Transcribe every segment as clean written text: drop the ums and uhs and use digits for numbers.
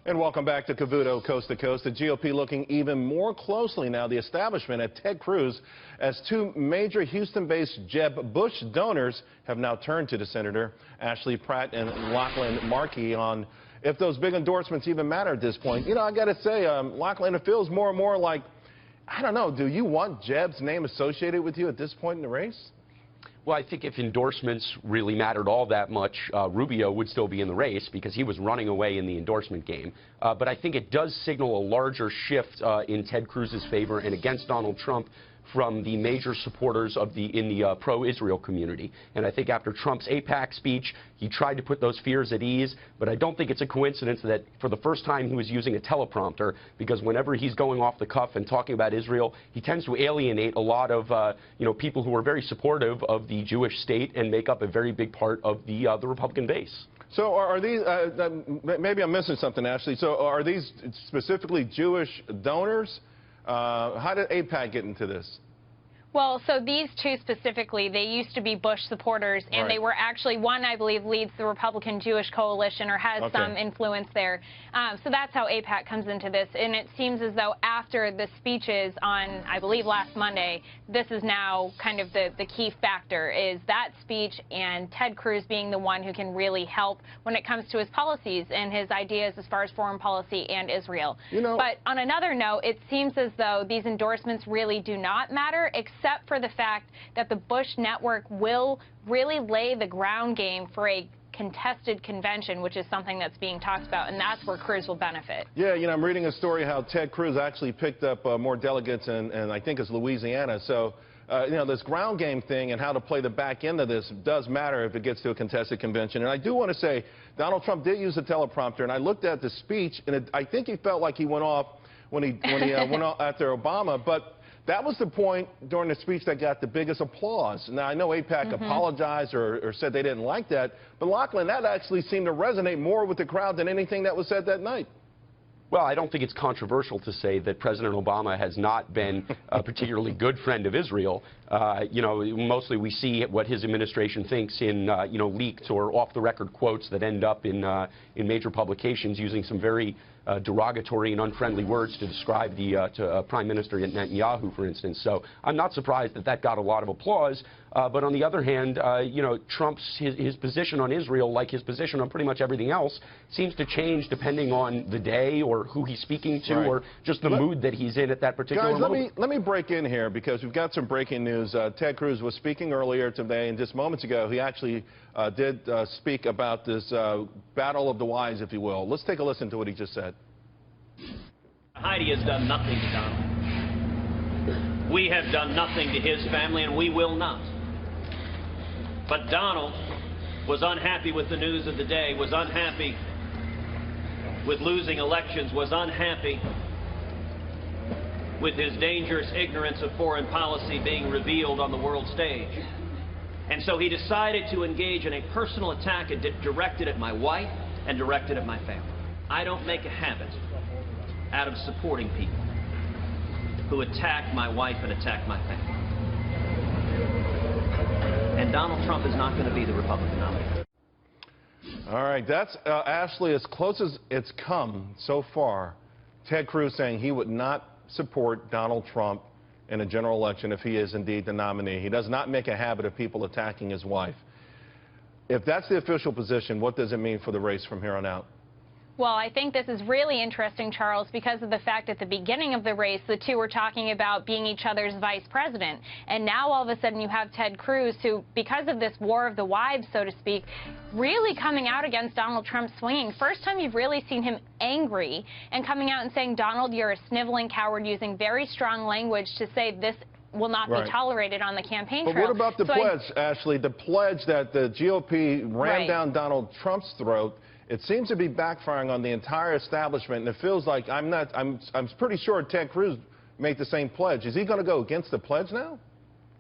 And welcome back to Cavuto, Coast to Coast. The GOP looking even more closely now, the establishment at Ted Cruz, as two major Houston-based Jeb Bush donors have now turned to the senator, Pratte and Lachlan Markay, on if those big endorsements even matter at this point. You know, I got to say, Lachlan, it feels more and more like, I don't know, do you want Jeb's name associated with you at this point in the race? Well, I think if endorsements really mattered all that much, Rubio would still be in the race because he was running away in the endorsement game. But I think it does signal a larger shift in Ted Cruz's favor and against Donald Trump from the major supporters of in the pro-Israel community. And I think after Trump's AIPAC speech, he tried to put those fears at ease, but I don't think it's a coincidence that for the first time he was using a teleprompter, because whenever he's going off the cuff and talking about Israel, he tends to alienate a lot of people who are very supportive of the Jewish state and make up a very big part of the Republican base. So are these, maybe I'm missing something, Ashley, so are these specifically Jewish donors? How did AIPAC get into this? Well, so these two specifically, they used to be Bush supporters, and they were actually, one, I believe, leads the Republican Jewish coalition or has some influence there. So that's how AIPAC comes into this. And it seems as though after the speeches on, I believe, last Monday, this is now kind of the key factor, is that speech and Ted Cruz being the one who can really help when it comes to his policies and his ideas as far as foreign policy and Israel. You know, but on another note, it seems as though these endorsements really do not matter, except for the fact that the Bush network will really lay the ground game for a contested convention, which is something that's being talked about, and that's where Cruz will benefit. Yeah, you know, I'm reading a story how Ted Cruz actually picked up more delegates in I think it's Louisiana. So, you know, this ground game thing and how to play the back end of this does matter if it gets to a contested convention. And I do want to say, Donald Trump did use a teleprompter, and I looked at the speech, and I think he felt like he went off when he went off after Obama, but that was the point during the speech that got the biggest applause. Now, I know AIPAC apologized or said they didn't like that, but Lachlan, that actually seemed to resonate more with the crowd than anything that was said that night. Well, I don't think it's controversial to say that President Obama has not been a particularly good friend of Israel. You know, mostly we see what his administration thinks in, you know, leaked or off-the-record quotes that end up in major publications using some very derogatory and unfriendly words to describe the Prime Minister Netanyahu, for instance. So I'm not surprised that that got a lot of applause. But on the other hand, you know, his position on Israel, like his position on pretty much everything else, seems to change depending on the day or who he's speaking to or just the mood that he's in at that particular moment. Let me break in here because we've got some breaking news. Ted Cruz was speaking earlier today, and just moments ago, he actually did speak about this battle of the wives, if you will. Let's take a listen to what he just said. Heidi has done nothing to Donald. We have done nothing to his family, and we will not. But Donald was unhappy with the news of the day, was unhappy with losing elections, was unhappy with his dangerous ignorance of foreign policy being revealed on the world stage. And so he decided to engage in a personal attack directed at my wife and directed at my family. I don't make a habit out of supporting people who attack my wife and attack my family. And Donald Trump is not going to be the Republican nominee. All right, that's Ashley, as close as it's come so far. Ted Cruz saying he would not support Donald Trump in a general election if he is indeed the nominee. He does not make a habit of people attacking his wife. If that's the official position, what does it mean for the race from here on out? Well, I think this is really interesting, Charles, because of the fact at the beginning of the race, the two were talking about being each other's vice president. And now all of a sudden you have Ted Cruz, who, because of this war of the wives, so to speak, really coming out against Donald Trump swinging. First time you've really seen him angry and coming out and saying, Donald, you're a sniveling coward, using very strong language to say this will not be tolerated on the campaign trail. But what about the pledge, Ashley? The pledge that the GOP ran down Donald Trump's throat. It seems to be backfiring on the entire establishment, and it feels like I'm pretty sure Ted Cruz made the same pledge. Is he going to go against the pledge now?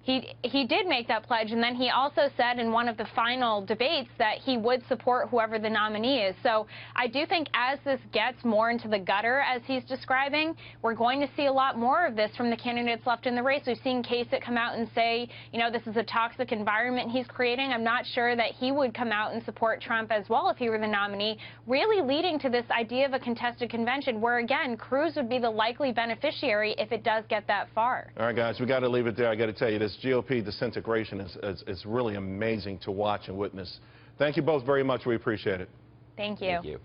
he did make that pledge, and then he also said in one of the final debates that he would support whoever the nominee is. So I do think as this gets more into the gutter, as he's describing, we're going to see a lot more of this from the candidates left in the race. We've seen Kasich come out and say, you know, this is a toxic environment he's creating. I'm not sure that he would come out and support Trump as well if he were the nominee, really leading to this idea of a contested convention where, again, Cruz would be the likely beneficiary if it does get that far. All right, guys, we got to leave it there. I got to tell you, this GOP disintegration is really amazing to watch and witness. Thank you both very much. We appreciate it. Thank you. Thank you.